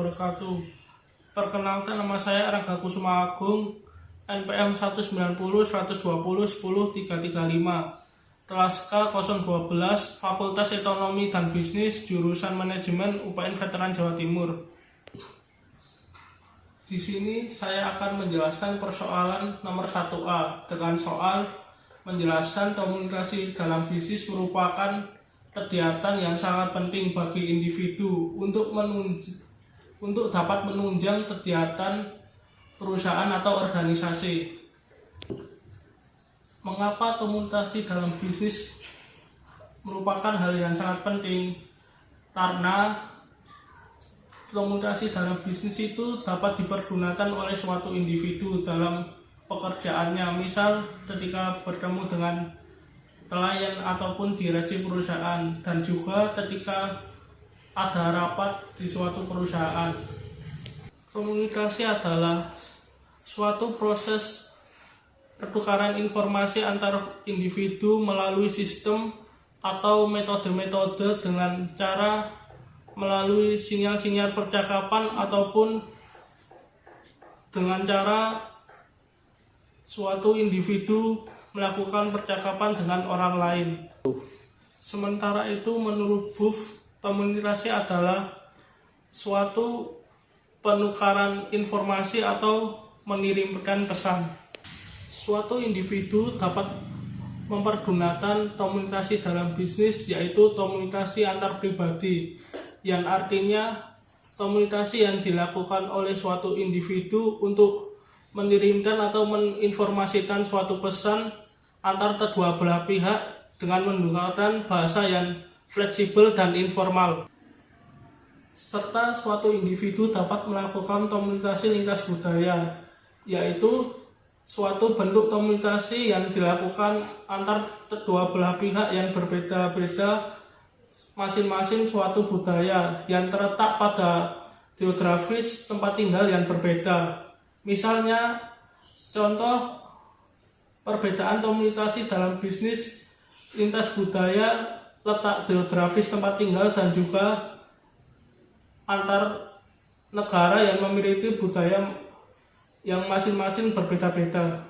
wabarakatuh. Perkenalkan, nama saya Rangga Kusuma Agung, NPM 190 120 10 335, Telaska 012, Fakultas Ekonomi dan Bisnis, jurusan Manajemen UPN Veteran Jawa Timur. Di sini saya akan menjelaskan persoalan nomor 1A dengan soal menjelaskan komunikasi dalam bisnis merupakan kegiatan yang sangat penting bagi individu untuk dapat menunjang kegiatan perusahaan atau organisasi. Mengapa komunikasi dalam bisnis merupakan hal yang sangat penting? Karena komunikasi dalam bisnis itu dapat dipergunakan oleh suatu individu dalam pekerjaannya, misal ketika bertemu dengan klien ataupun direksi perusahaan, dan juga ketika ada rapat di suatu perusahaan. Komunikasi adalah suatu proses pertukaran informasi antar individu melalui sistem atau metode-metode dengan cara melalui sinyal-sinyal percakapan ataupun dengan cara suatu individu melakukan percakapan dengan orang lain. Sementara itu, menurut Buff, komunikasi adalah suatu penukaran informasi atau mengirimkan pesan. Suatu individu dapat mempergunakan komunikasi dalam bisnis, yaitu komunikasi antar pribadi, yang artinya komunikasi yang dilakukan oleh suatu individu untuk mengirimkan atau menginformasikan suatu pesan antar kedua belah pihak dengan menggunakan bahasa yang fleksibel dan informal. Serta suatu individu dapat melakukan komunikasi lintas budaya, yaitu suatu bentuk komunikasi yang dilakukan antar kedua belah pihak yang berbeda-beda masing-masing suatu budaya yang terletak pada geografis tempat tinggal yang berbeda. Misalnya, contoh perbedaan komunikasi dalam bisnis lintas budaya, letak geografis tempat tinggal, dan juga antar negara yang memiliki budaya yang masing-masing berbeda-beda.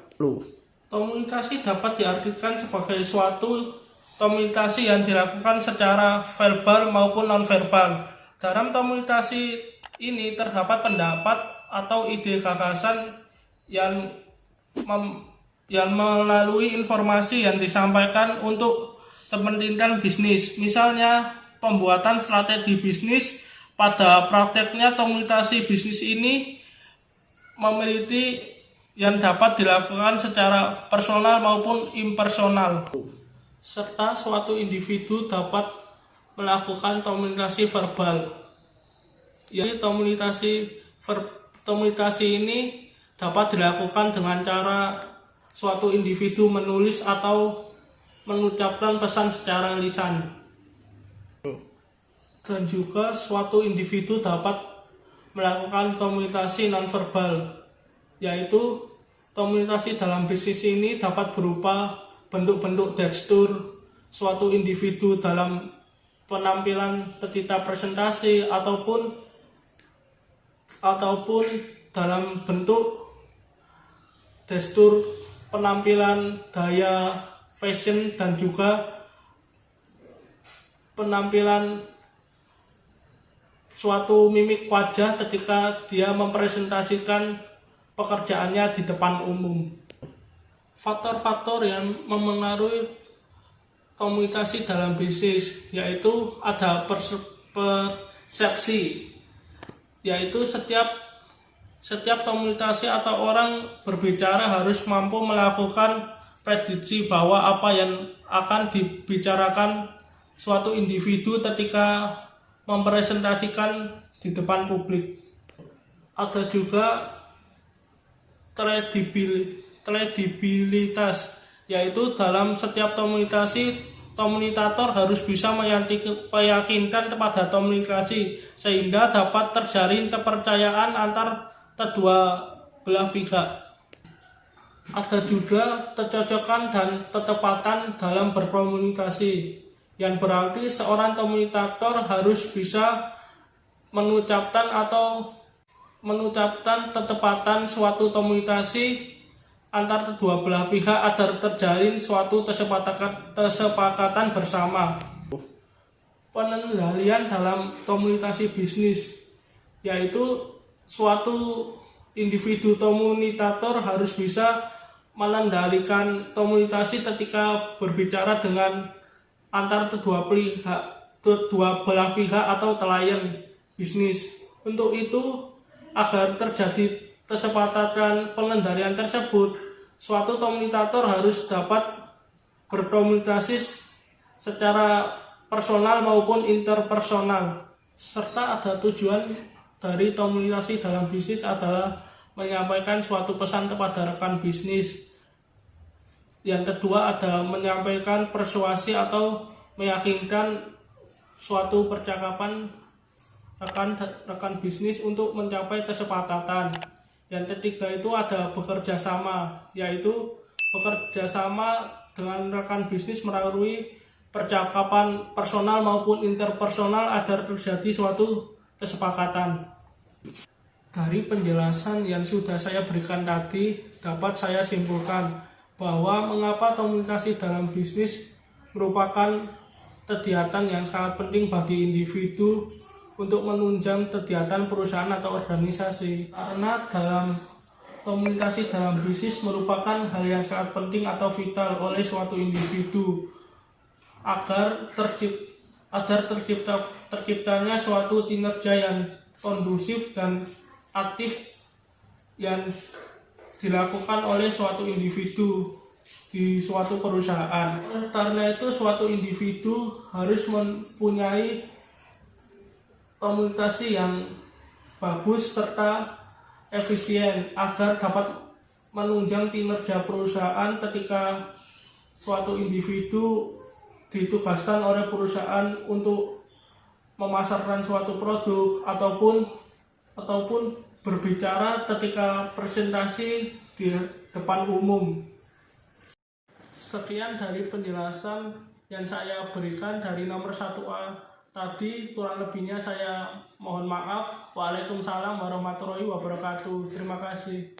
Komunikasi dapat diartikan sebagai suatu komunikasi yang dilakukan secara verbal maupun non-verbal. Dalam komunikasi ini terdapat pendapat atau ide gagasan yang melalui informasi yang disampaikan untuk kepentingan bisnis. Misalnya, pembuatan strategi bisnis. Pada prakteknya, komunikasi bisnis ini memiliki yang dapat dilakukan secara personal maupun impersonal. Serta suatu individu dapat melakukan komunikasi verbal. Jadi komunikasi ini dapat dilakukan dengan cara suatu individu menulis atau mengucapkan pesan secara lisan. Dan juga suatu individu dapat melakukan komunikasi nonverbal, yaitu komunikasi dalam bisnis ini dapat berupa bentuk-bentuk gestur suatu individu dalam penampilan ketika presentasi ataupun dalam bentuk gestur penampilan gaya fashion, dan juga penampilan suatu mimik wajah ketika dia mempresentasikan pekerjaannya di depan umum. Faktor-faktor yang memengaruhi komunikasi dalam bisnis, yaitu ada persepsi, yaitu setiap komunikasi atau orang berbicara harus mampu melakukan prediksi bahwa apa yang akan dibicarakan suatu individu ketika mempresentasikan di depan publik. Ada juga kredibilitas, yaitu dalam setiap komunikasi, komunikator harus bisa meyakinkan kepada komunikasi sehingga dapat terjalin kepercayaan antar kedua belah pihak. Ada juga kecocokan dan ketepatan dalam berkomunikasi, yang berarti seorang komunikator harus bisa mengucapkan ketepatan suatu komunikasi antar kedua belah pihak agar terjalin suatu kesepakatan bersama. Pengendalian dalam komunikasi bisnis, yaitu suatu individu komunikator harus bisa mengendalikan komunikasi ketika berbicara dengan antar kedua belah pihak atau klien bisnis. Untuk itu, agar terjadi kesepakatan pengendalian tersebut, suatu komunikator harus dapat berkomunikasi secara personal maupun interpersonal, serta ada tujuan dari komunikasi dalam bisnis adalah menyampaikan suatu pesan kepada rekan bisnis. Yang kedua ada menyampaikan persuasi atau meyakinkan suatu percakapan rekan bisnis untuk mencapai kesepakatan. Yang ketiga itu ada bekerja sama, yaitu bekerja sama dengan rekan bisnis melalui percakapan personal maupun interpersonal agar terjadi suatu kesepakatan. Dari penjelasan yang sudah saya berikan tadi, dapat saya simpulkan bahwa mengapa komunikasi dalam bisnis merupakan kegiatan yang sangat penting bagi individu untuk menunjang kegiatan perusahaan atau organisasi. Karena dalam komunikasi dalam bisnis merupakan hal yang sangat penting atau vital oleh suatu individu agar terciptanya suatu kinerja yang kondusif dan aktif yang dilakukan oleh suatu individu di suatu perusahaan. Karena itu suatu individu harus mempunyai komunikasi yang bagus serta efisien agar dapat menunjang kinerja perusahaan ketika suatu individu ditugaskan oleh perusahaan untuk memasarkan suatu produk ataupun berbicara ketika presentasi di depan umum. Sekian dari penjelasan yang saya berikan dari nomor 1A tadi, kurang lebihnya saya mohon maaf. Waalaikumsalam warahmatullahi wabarakatuh. Terima kasih.